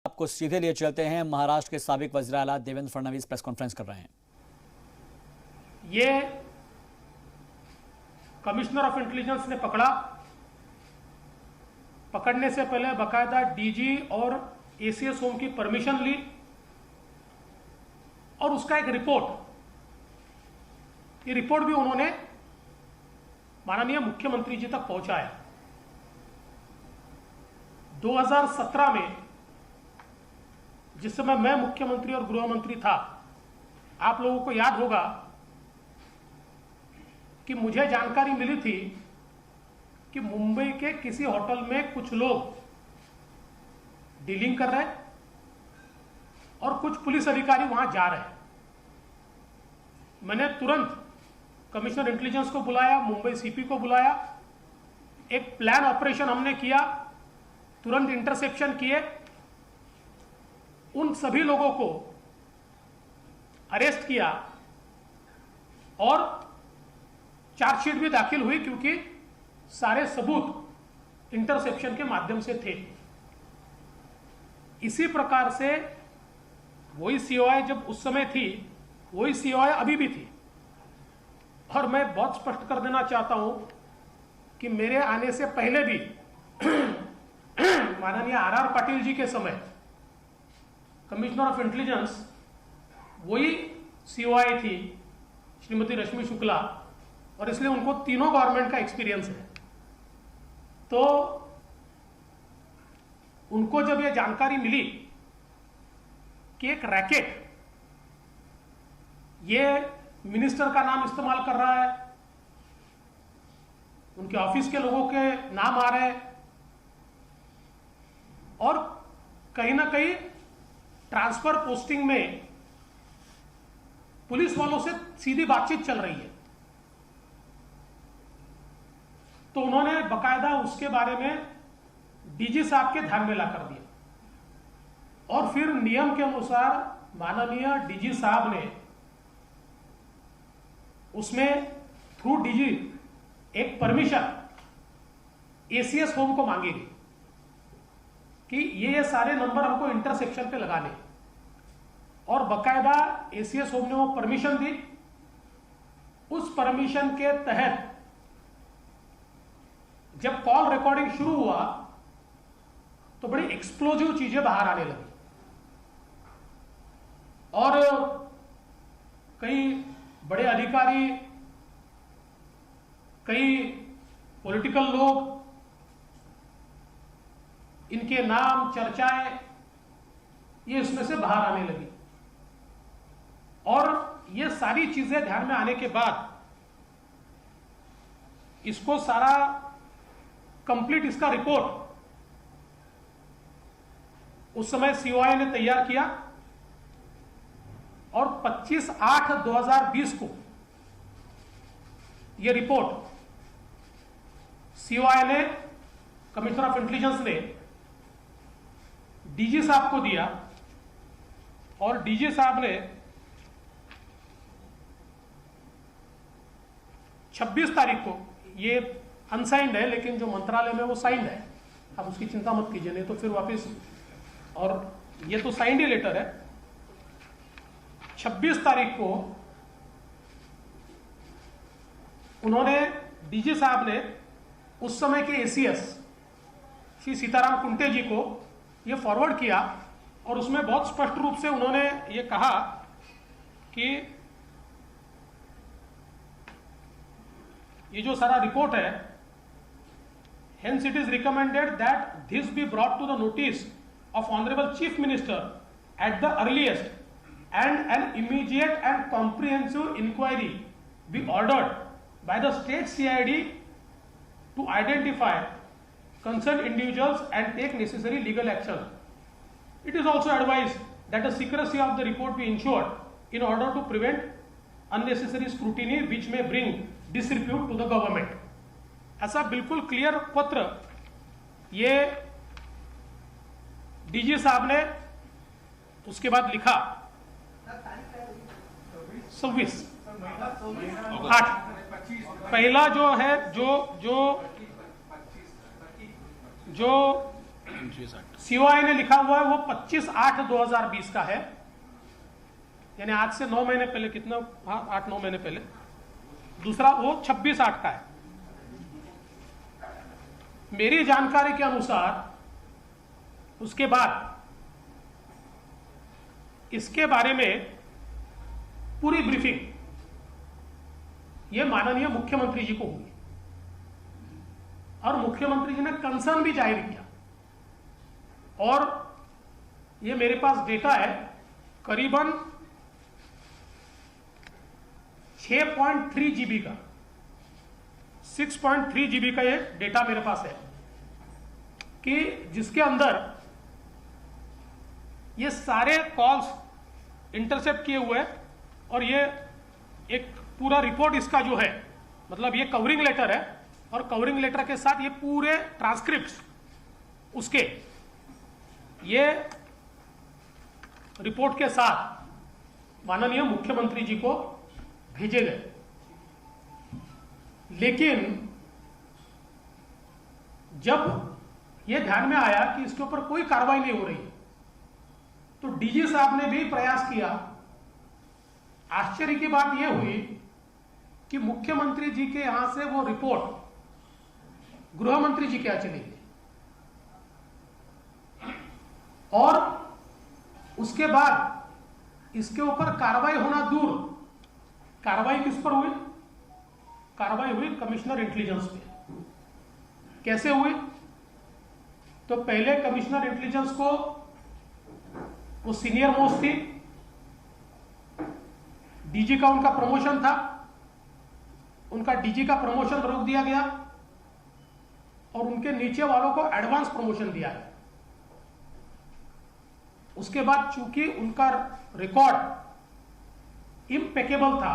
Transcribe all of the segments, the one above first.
आपको सीधे लिए चलते हैं। महाराष्ट्र के साबिक वज़ीर आला देवेंद्र फडणवीस प्रेस कॉन्फ्रेंस कर रहे हैं। ये कमिश्नर ऑफ इंटेलिजेंस ने पकड़ा। पकड़ने से पहले बाकायदा डीजी और एसीएस होम की परमिशन ली और उसका एक ये रिपोर्ट भी उन्होंने माननीय मुख्यमंत्री जी तक पहुंचाया। 2017 में जिस समय मैं मुख्यमंत्री और गृह मंत्री था, आप लोगों को याद होगा कि मुझे जानकारी मिली थी कि मुंबई के किसी होटल में कुछ लोग डीलिंग कर रहे हैं और कुछ पुलिस अधिकारी वहां जा रहे हैं। मैंने तुरंत कमिश्नर इंटेलिजेंस को बुलाया, मुंबई सीपी को बुलाया, एक प्लान ऑपरेशन हमने किया, तुरंत इंटरसेप्शन किए, उन सभी लोगों को अरेस्ट किया और चार्जशीट भी दाखिल हुई क्योंकि सारे सबूत इंटरसेप्शन के माध्यम से थे। इसी प्रकार से वही सीओआई जब उस समय थी, वही सीओआई अभी भी थी। और मैं बहुत स्पष्ट कर देना चाहता हूं कि मेरे आने से पहले भी माननीय आर पाटिल जी के समय कमिश्नर ऑफ इंटेलिजेंस वही सीओआई थी, श्रीमती रश्मि शुक्ला, और इसलिए उनको तीनों गवर्नमेंट का एक्सपीरियंस है। तो उनको जब यह जानकारी मिली कि एक रैकेट ये मिनिस्टर का नाम इस्तेमाल कर रहा है, उनके ऑफिस के लोगों के नाम आ रहे हैं और कहीं ना कहीं ट्रांसफर पोस्टिंग में पुलिस वालों से सीधी बातचीत चल रही है, तो उन्होंने बकायदा उसके बारे में डीजी साहब के ध्यान में ला कर दिया और फिर नियम के अनुसार माननीय डीजी साहब ने उसमें थ्रू डीजी एक परमिशन एसीएस होम को मांगेगी कि ये सारे नंबर हमको इंटरसेक्शन पे लगाने, और बकायदा एसीएस होम ने वो परमिशन दी। उस परमिशन के तहत जब कॉल रिकॉर्डिंग शुरू हुआ तो बड़ी एक्सप्लोजिव चीजें बाहर आने लगी और कई बड़े अधिकारी, कई पॉलिटिकल लोग, इनके नाम, चर्चाएं ये इसमें से बाहर आने लगी। और ये सारी चीजें ध्यान में आने के बाद इसको सारा कंप्लीट इसका रिपोर्ट उस समय सीओआई ने तैयार किया और 25/8/2020 को यह रिपोर्ट सीओआई ने, कमिश्नर ऑफ इंटेलिजेंस ने डीजी साहब को दिया और डीजी साहब ने 26 तारीख को, ये अनसाइंड है लेकिन जो मंत्रालय में वो साइंड है, आप उसकी चिंता मत कीजिए, नहीं तो फिर वापस, और ये तो साइंड ही लेटर है। 26 तारीख को उन्होंने, डीजी साहब ने उस समय के एसीएस श्री सीताराम कुंटे जी को ये फॉरवर्ड किया और उसमें बहुत स्पष्ट रूप से उन्होंने ये कहा कि ये जो सारा रिपोर्ट है, hence it is recommended that this be brought to the notice of Honorable Chief Minister at the earliest and an immediate and comprehensive inquiry be ordered by the state CID to identify concerned individuals and take necessary legal action. It is also advised that the secrecy of the report be ensured in order to prevent unnecessary scrutiny which may bring disrepute to the government. ऐसा बिल्कुल clear पत्र ये DG साहब ने उसके बाद लिखा 26/8। पहला जो है जो सीओआई ने लिखा हुआ है वो 25/8/2020 का है, यानी आज से 9 महीने पहले, कितना, हाँ 8-9 महीने पहले। दूसरा वो 26/8 का है। मेरी जानकारी के अनुसार उसके बाद इसके बारे में पूरी ब्रीफिंग ये माननीय मुख्यमंत्री जी को हुई और मुख्यमंत्री जी ने कंसर्न भी जाहिर किया, और ये मेरे पास डेटा है, करीबन 6.3 जीबी का, 6.3 जीबी का ये डेटा मेरे पास है कि जिसके अंदर ये सारे कॉल्स इंटरसेप्ट किए हुए हैं, और ये एक पूरा रिपोर्ट इसका जो है, मतलब ये कवरिंग लेटर है, और कवरिंग लेटर के साथ ये पूरे ट्रांसक्रिप्ट्स उसके ये रिपोर्ट के साथ माननीय मुख्यमंत्री जी को भेजे गए। लेकिन जब यह ध्यान में आया कि इसके ऊपर कोई कार्रवाई नहीं हो रही, तो डीजी साहब ने भी प्रयास किया। आश्चर्य की बात यह हुई कि मुख्यमंत्री जी के यहां से वो रिपोर्ट गृह मंत्री जी के यहां चली गई, और उसके बाद इसके ऊपर कार्रवाई होना दूर, कार्रवाई किस पर हुई? कार्रवाई हुई कमिश्नर इंटेलिजेंस पे। कैसे हुई? तो पहले कमिश्नर इंटेलिजेंस को, वो सीनियर मोस्ट थी, डीजी का उनका प्रमोशन था, उनका डीजी का प्रमोशन रोक दिया गया और उनके नीचे वालों को एडवांस प्रमोशन दिया गया। उसके बाद चूंकि उनका रिकॉर्ड इम्पेकेबल था,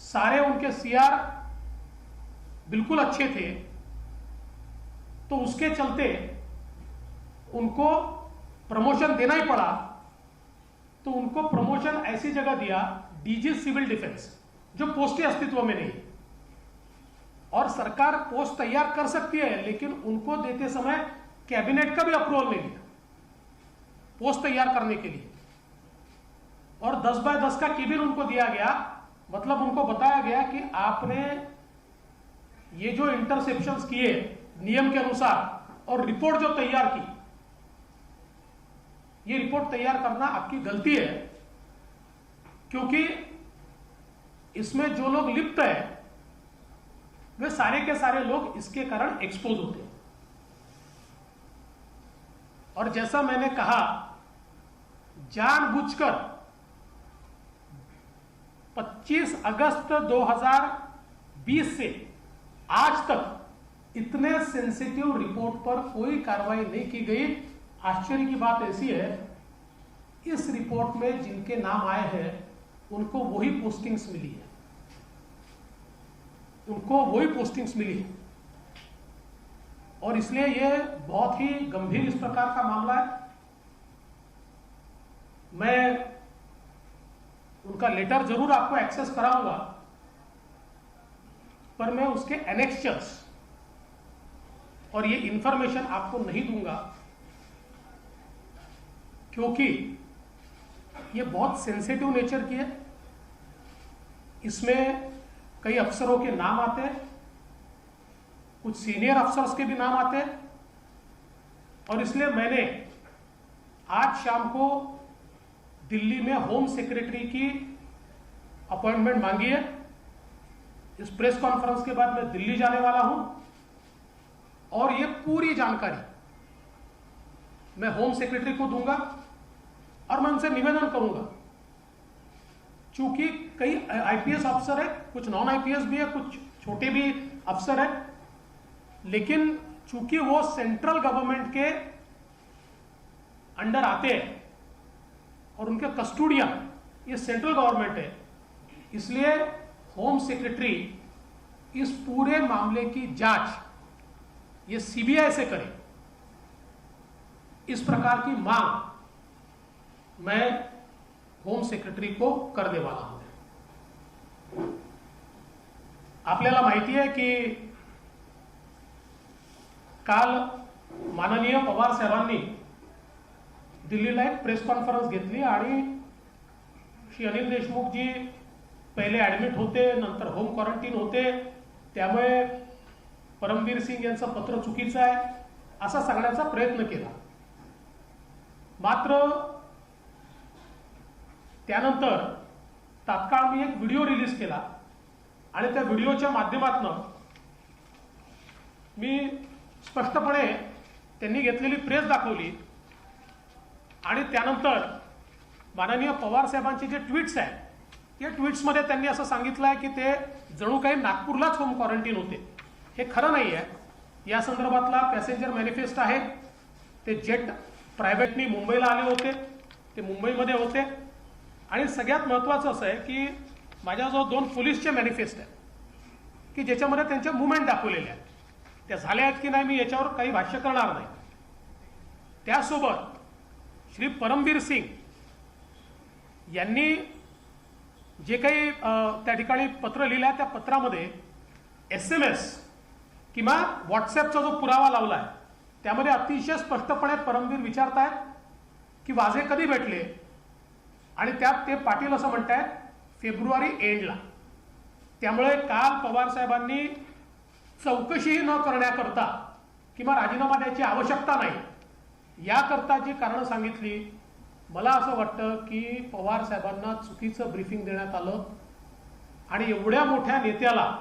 सारे उनके सीआर बिल्कुल अच्छे थे, तो उसके चलते उनको प्रमोशन देना ही पड़ा। तो उनको प्रमोशन ऐसी जगह दिया, डीजी सिविल डिफेंस, जो पोस्टें अस्तित्व में नहीं, और सरकार पोस्ट तैयार कर सकती है, लेकिन उनको देते समय कैबिनेट का भी अप्रूवल नहीं दिया पोस्ट तैयार करने के लिए, और 10x10 का केबिन उनको दिया गया। मतलब उनको बताया गया कि आपने ये जो इंटरसेप्शंस किए नियम के अनुसार, और रिपोर्ट जो तैयार की, ये रिपोर्ट तैयार करना आपकी गलती है, क्योंकि इसमें जो लोग लिप्त है वे सारे के सारे लोग इसके कारण एक्सपोज होते हैं। और जैसा मैंने कहा, जानबूझकर 25 अगस्त 2020 से आज तक इतने सेंसिटिव रिपोर्ट पर कोई कार्रवाई नहीं की गई। आश्चर्य की बात ऐसी है, इस रिपोर्ट में जिनके नाम आए हैं उनको वही पोस्टिंग्स मिली है, उनको वही पोस्टिंग्स मिली है, और इसलिए यह बहुत ही गंभीर इस प्रकार का मामला है। मैं उनका लेटर जरूर आपको एक्सेस कराऊंगा, पर मैं उसके एनेक्चर्स और ये इंफॉर्मेशन आपको नहीं दूंगा, क्योंकि ये बहुत सेंसिटिव नेचर की है। इसमें कई अफसरों के नाम आते हैं, कुछ सीनियर अफसर्स के भी नाम आते हैं, और इसलिए मैंने आज शाम को दिल्ली में होम सेक्रेटरी की अपॉइंटमेंट मांगी है। इस प्रेस कॉन्फ्रेंस के बाद मैं दिल्ली जाने वाला हूं, और ये पूरी जानकारी मैं होम सेक्रेटरी को दूंगा, और मैं उनसे निवेदन करूंगा, चूंकि कई आईपीएस अफसर है, कुछ नॉन आईपीएस भी है, कुछ छोटे भी अफसर है, लेकिन चूंकि वो सेंट्रल गवर्नमेंट के अंडर आते हैं और उनके कस्टोडियन ये सेंट्रल गवर्नमेंट है, इसलिए होम सेक्रेटरी इस पूरे मामले की जांच ये सीबीआई से करे, इस प्रकार की मांग मैं होम सेक्रेटरी को करने वाला हूं। आपल्याला माहिती आहे की काल माननीय पवार साहेबांनी दिल्लीला एक प्रेस कॉन्फरन्स घेतली आणि श्री अनिल देशमुख जी पहिले ॲडमिट होते, नंतर होम क्वारंटीन होते, त्यामुळे परमवीर सिंग यांचं पत्र चुकीचं आहे असा सांगण्याचा प्रयत्न केला. मात्र त्यानंतर तात्काळ मी एक व्हिडिओ रिलीज केला आणि त्या व्हिडिओच्या माध्यमातून मी स्पष्टपणे त्यांनी घेतलेली प्रेस दाखवली आणि त्यानंतर माननीय पवार साहेबांचे जे ट्विट्स आहेत या ट्विट्समध्ये त्यांनी असं सांगितलं आहे की ते जणू काही नागपूरलाच होम क्वारंटीन होते. हे खरं नाही आहे. या संदर्भातला पॅसेंजर मॅनिफेस्ट आहे. ते जेट प्रायव्हेटनी मुंबईला आले होते, ते मुंबईमध्ये होते आणि सगळ्यात महत्त्वाचं असं आहे की माझ्याजवळ 2 पोलीसचे मॅनिफेस्ट आहेत की ज्याच्यामध्ये त्यांच्या मुवमेंट दाखवलेल्या आहेत. त्या झाल्या आहेत की नाही मी याच्यावर काही भाष्य करणार नाही. त्यासोबत श्री परमवीर सिंग यांनी जे काही त्या ठिकाणी पत्र लिहिलं आहे त्या पत्रामध्ये SMS किंवा व्हॉट्सॲपचा जो पुरावा लावला आहे त्यामध्ये अतिशय स्पष्टपणे परमवीर विचारतायत की वाझे कधी भेटले आणि त्यात ते पाटील असं म्हणतायत फेब्रुवारी एंडला. त्यामुळे काल पवार साहेबांनी चौकशीही न करण्याकरता किंवा राजीनामा द्यायची आवश्यकता नाही याकरता जी कारणं सांगितली, मला असं वाटतं की पवार साहेबांना चुकीचं ब्रीफिंग देण्यात आलं आणि एवढ्या मोठ्या नेत्याला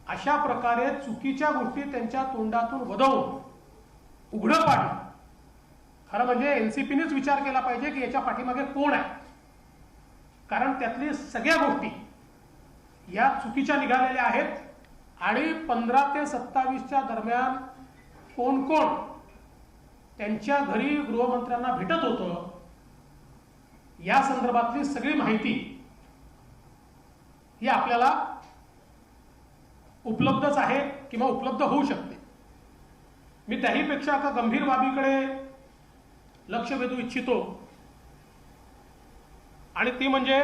अशा प्रकारे चुकीच्या गोष्टी त्यांच्या तोंडातून वदवून उघडं पाडलं. खरं म्हणजे NCPनेच विचार केला पाहिजे की याच्या पाठीमागे कोण आहे, कारण त्यातली सगळ्या गोष्टी या चुकीच्या निघालेल्या आहेत आणि 15 ते 27च्या दरम्यान कोण कोण त्यांच्या घरी गृहमंत्र्यांना भेटत होतं या संदर्भातली सगळी माहिती ही आपल्याला उपलब्धच आहे किंवा उपलब्ध होऊ शकते. मी त्याहीपेक्षा एका गंभीर बाबीकडे लक्ष वेधू इच्छितो आणि ती म्हणजे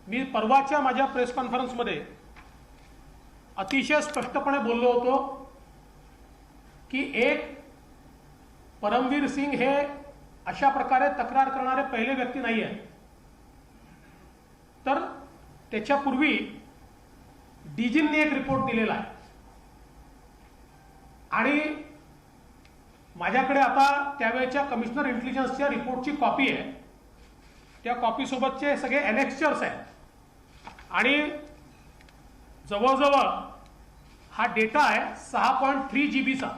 मी परवाच्या माझ्या प्रेस कॉन्फरन्समध्ये अतिशय स्पष्टपणे बोललो होतो की एक परमवीर सिंग हे अशा प्रकारे तक्रार करणारे पहिले व्यक्ती नाही आहे. तर त्याच्यापूर्वी डीजींनी एक रिपोर्ट दिलेला आहे आणि माझ्याकडे आता त्यावेळेच्या कमिशनर इंटेलिजन्सच्या रिपोर्टची कॉपी आहे. त्या कॉपी सोबतचे सगळे एनेक्स्चर्स आहेत आणि जवळजवळ हा डेटा आहे 6.3 GB चा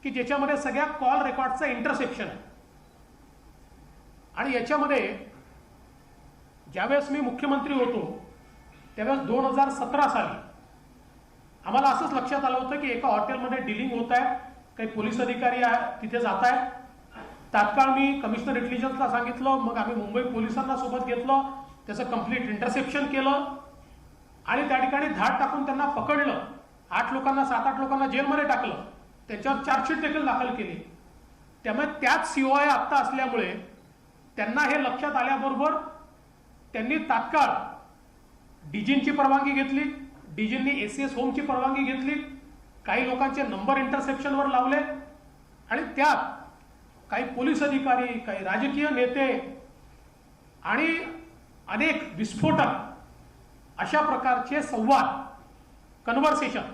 की ज्याच्यामध्ये सगळ्या कॉल रेकॉर्डचं इंटरसेप्शन आहे. आणि याच्यामध्ये ज्यावेळेस मी मुख्यमंत्री होतो त्यावेळेस 2017 साली आम्हाला असंच लक्षात आलं होतं की एका हॉटेलमध्ये डीलिंग होत आहे, काही पोलीस अधिकारी तिथे जात आहेत. तात्काळ मी कमिशनर इंटेलिजन्सला सांगितलं, मग आम्ही मुंबई पोलिसांना सोबत घेतलं, त्याचं कंप्लीट इंटरसेप्शन केलं आणि त्या ठिकाणी धाड टाकून त्यांना पकडलं. 8 लोकांना 7-8 लोकांना जेलमध्ये टाकलं, त्यांच्यावर चार्जशीट देखील दाखल केली. त्यामुळे त्याच COI आत्ता असल्यामुळे त्यांना हे लक्षात आल्याबरोबर त्यांनी तात्काळ डीजींची परवानगी घेतली, डीजींनी ACS होमची परवानगी घेतली, काही लोकांचे नंबर इंटरसेप्शनवर लावले आणि त्यात काही पोलीस अधिकारी, काही राजकीय नेते आणि अनेक विस्फोटक अशा प्रकारचे संवाद, कन्व्हर्सेशन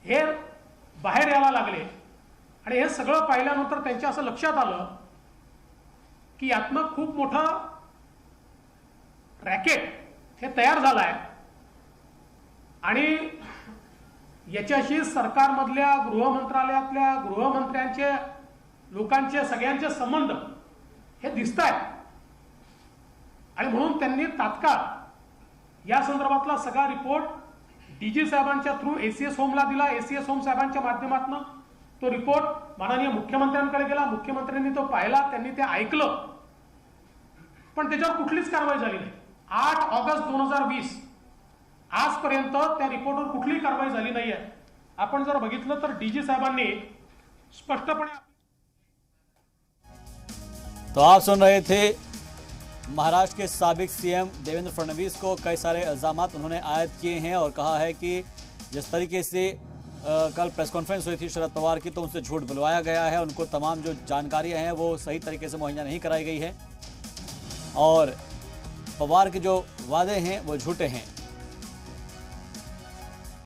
हे बाहेर यायला लागले. आणि हे सगळं पाहिल्यानंतर त्यांच्या असं लक्षात आलं की यातनं खूप मोठा रॅकेट हे तयार झालं आहे आणि याच्याशी सरकारमधल्या गृहमंत्रालयातल्या गृहमंत्र्यांचे, लोकांचे, सगळ्यांचे संबंध हे दिसत आहेत. आणि म्हणून त्यांनी तात्काळ या संदर्भातला सगळा रिपोर्ट DG साहेबांच्या थ्रू ACS होमला दिला. ACS होम साहेबांच्या माध्यमातून तो रिपोर्ट माननीय मुख्यमंत्र्यांकडे गेला. मुख्यमंत्र्यांनी तो पाहिला, त्यांनी ते ऐकलं, पण त्याच्यावर कुठलीच कारवाई झाली नाही. 8 ऑगस्ट 2020 आजपर्यंत त्या रिपोर्टवर कुठलीही कारवाई झाली नाही आहे. आपण जर बघितलं तर DG साहेबांनी स्पष्टपणे. तो आप सुन रहे थे महाराष्ट्र के साबिक CM देवेंद्र फडणवीस को कई सारे इल्जाम उन्होंने आयद किए हैं और कहा है कि जिस तरीके से कल प्रेस कॉन्फ्रेंस हुई थी शरद पवार की, तो उनसे झूठ बुलवाया गया है। उनको तमाम जो जानकारियां हैं वो सही तरीके से मुहैया नहीं कराई गई है और पवार के जो वादे हैं वो झूठे हैं।